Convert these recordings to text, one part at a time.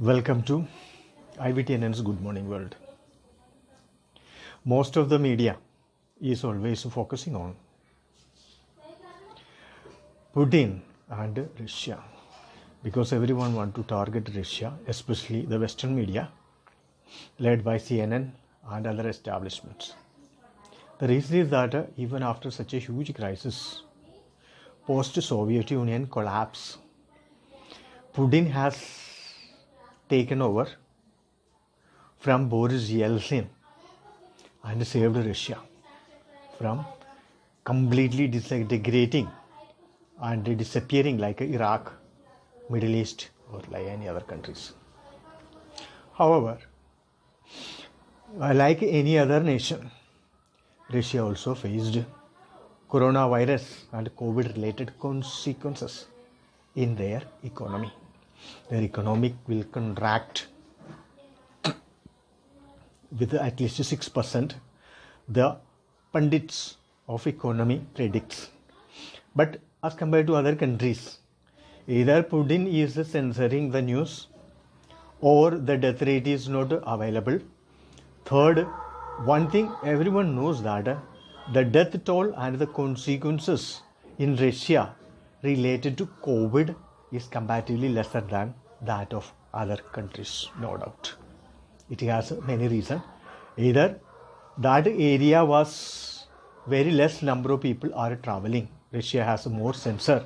Welcome to IVTNN's Good Morning World. Most of the media is always focusing on Putin and Russia because everyone wants to target Russia, especially the Western media led by CNN and other establishments. The reason is that even after such a huge crisis, post-Soviet Union collapse, Putin has taken over from Boris Yeltsin and saved Russia from completely degrading and disappearing like Iraq, Middle East or like any other countries. However, like any other nation, Russia also faced coronavirus and COVID related consequences in their economy. Their economy will contract with at least 6%, the pundits of economy predicts. But as compared to other countries, either Putin is censoring the news or the death rate is not available. Third, one thing everyone knows that the death toll and the consequences in Russia related to COVID is comparatively lesser than that of other countries, no doubt. It has many reasons. Either that area was very less number of people are traveling. Russia has more censor,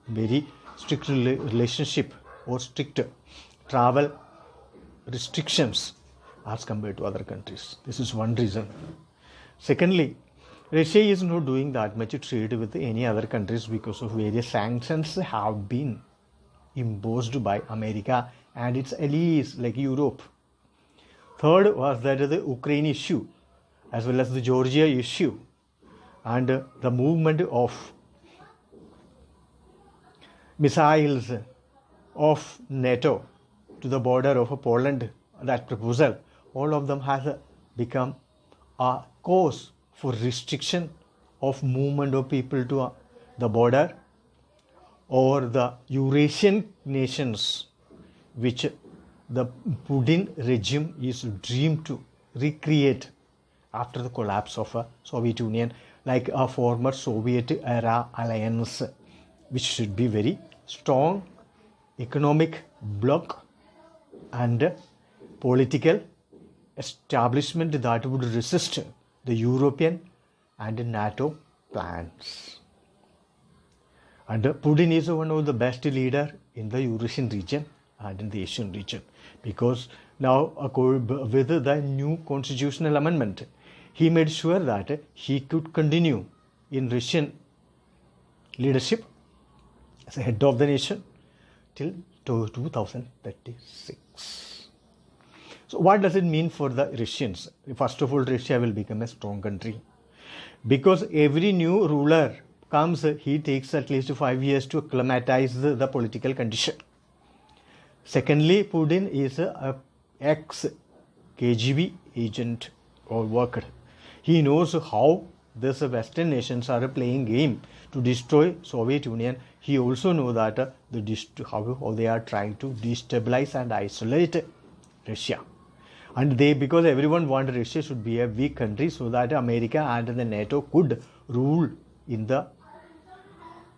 very strict relationship or strict travel restrictions as compared to other countries. This is one reason. Secondly, Russia is not doing that much trade with any other countries because of various sanctions have been imposed by America and its allies like Europe. Third was that the Ukraine issue as well as the Georgia issue and the movement of missiles of NATO to the border of Poland, that proposal, all of them has become a cause for restriction of movement of people to the border or the Eurasian nations which the Putin regime is dreamed to recreate after the collapse of a Soviet Union, like a former Soviet era alliance, which should be very strong economic bloc and political establishment that would resist the European and NATO plans. And Putin is one of the best leader in the Eurasian region and in the Asian region because now with the new constitutional amendment, he made sure that he could continue in Russian leadership as a head of the nation till 2036. So what does it mean for the Russians? First of all, Russia will become a strong country because every new ruler comes, he takes at least 5 years to acclimatize the political condition. Secondly, Putin is an ex-KGB agent or worker. He knows how these Western nations are playing game to destroy Soviet Union. He also knows that how they are trying to destabilize and isolate Russia. And because everyone wants Russia should be a weak country so that America and the NATO could rule in the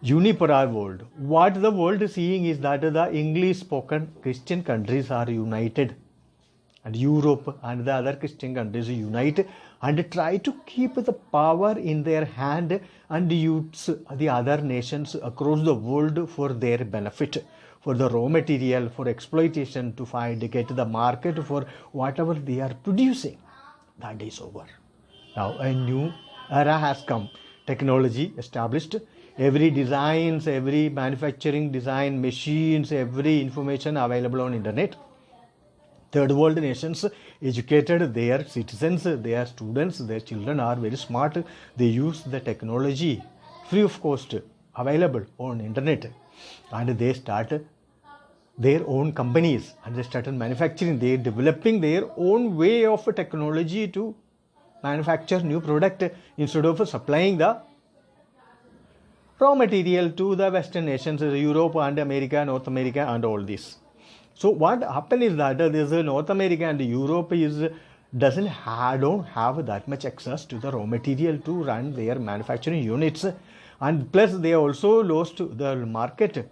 unipolar world. What the world is seeing is that the English spoken Christian countries are united and Europe and the other Christian countries unite and try to keep the power in their hand and use the other nations across the world for their benefit, for the raw material, for exploitation, to get the market for whatever they are producing. That is over. Now a new era has come. Technology established. Every designs, every manufacturing design, machines, every information available on internet. Third world nations educated their citizens, their students, their children are very smart. They use the technology free of cost available on internet and they start their own companies and they started manufacturing. They are developing their own way of technology to manufacture new product instead of supplying the raw material to the Western nations, Europe and America, North America and all this. So what happened is that there's North America and Europe don't have that much access to the raw material to run their manufacturing units, and plus they also lost the market,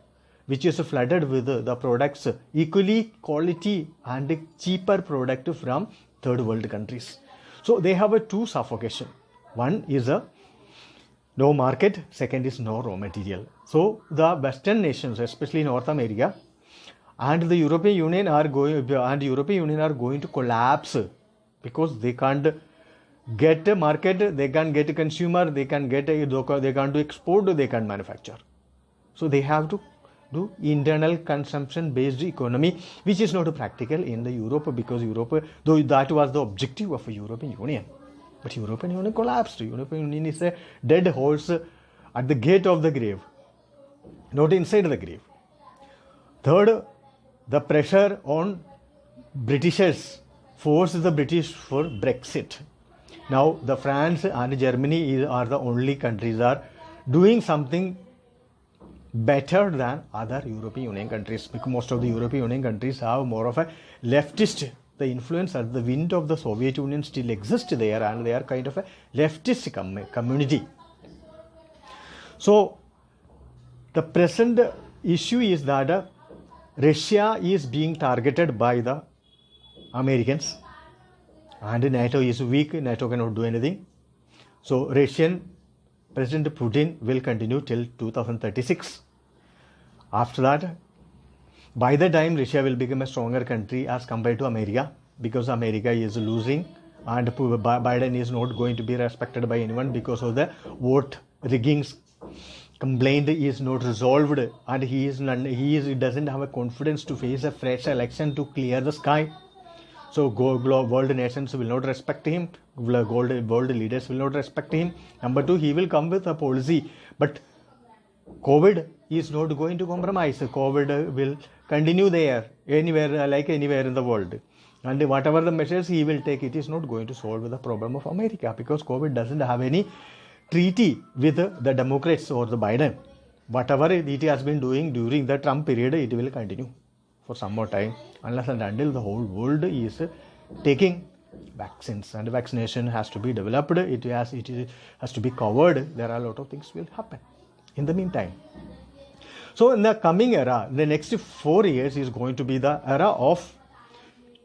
which is flooded with the products equally quality and cheaper product from third world countries. So they have a two suffocation. One is a no market, second is no raw material. So the Western nations, especially North America and the European Union are going to collapse, because they can't get a market, they can't get a consumer, they can't do export, they can't manufacture. So they have to do internal consumption based economy, which is not practical in the Europe, because Europe, though that was the objective of the European Union, but European Union collapsed. European Union is a dead horse at the gate of the grave, not inside the grave. Third, the pressure on Britishers forced the British for Brexit. Now the France and Germany are the only countries are doing something better than other European Union countries, because most of the European Union countries have more of a leftist. The influence and the wind of the Soviet Union still exists there, and they are kind of a leftist community. So the present issue is that Russia is being targeted by the Americans, and NATO is weak, NATO cannot do anything. So Russian President Putin will continue till 2036. After that, by the time Russia will become a stronger country as compared to America, because America is losing and Biden is not going to be respected by anyone because of the vote rigging complaint is not resolved, and he doesn't have a confidence to face a fresh election to clear the sky. So world nations will not respect him, world leaders will not respect him. Number two, he will come with a policy, but COVID is not going to compromise. COVID will continue there, anywhere in the world. And whatever the measures he will take, it is not going to solve the problem of America, because COVID doesn't have any treaty with the Democrats or the Biden. Whatever it has been doing during the Trump period, it will continue for some more time, unless and until the whole world is taking vaccines, and vaccination has to be developed, it has to be covered. There are a lot of things will happen in the meantime. So in the coming era, the next 4 years is going to be the era of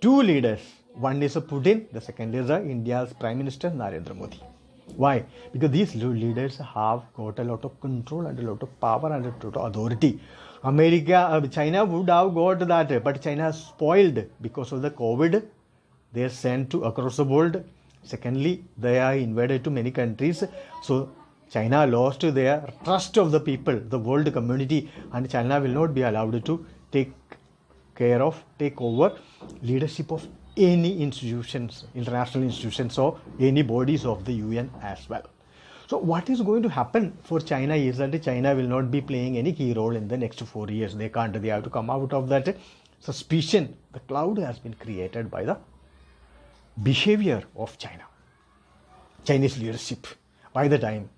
two leaders. One is Putin, the second is India's Prime Minister Narendra Modi. Why? Because these leaders have got a lot of control and a lot of power and a lot of authority. China would have got that, but China is spoiled because of the COVID. They are sent to across the world. Secondly, they are invaded to many countries. So China lost their trust of the people, the world community, and China will not be allowed to take over leadership of any institutions, international institutions, or any bodies of the UN as well. So what is going to happen for China is that China will not be playing any key role in the next 4 years. They have to come out of that suspicion. The cloud has been created by the behavior of China, Chinese leadership. By the time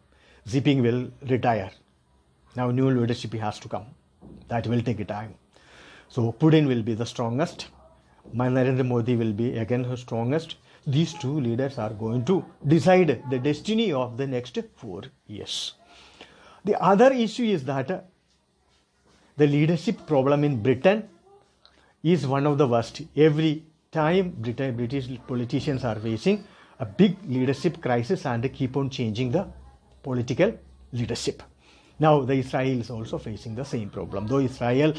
Xi will retire, now new leadership has to come. That will take time. So Putin will be the strongest. Narendra Modi will be again the strongest. These two leaders are going to decide the destiny of the next 4 years. The other issue is that the leadership problem in Britain is one of the worst. Every time British politicians are facing a big leadership crisis and keep on changing the political leadership. Now the Israel is also facing the same problem. Though Israel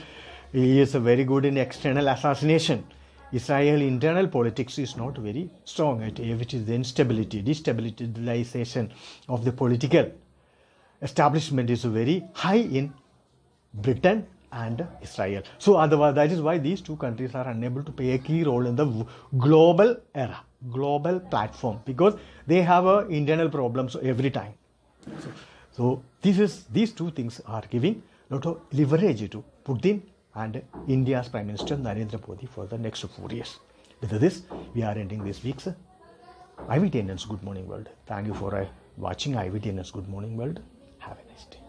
is very good in external assassination, Israel internal politics is not very strong. It is the instability, destabilization of the political establishment is very high in Britain and Israel. So otherwise, that is why these two countries are unable to play a key role in the global era, global platform, because they have internal problems every time. So these two things are giving a lot of leverage to Putin and India's Prime Minister Narendra Modi for the next 4 years. With this, we are ending this week's IVTN's Good Morning World. Thank you for watching IVTN's Good Morning World. Have a nice day.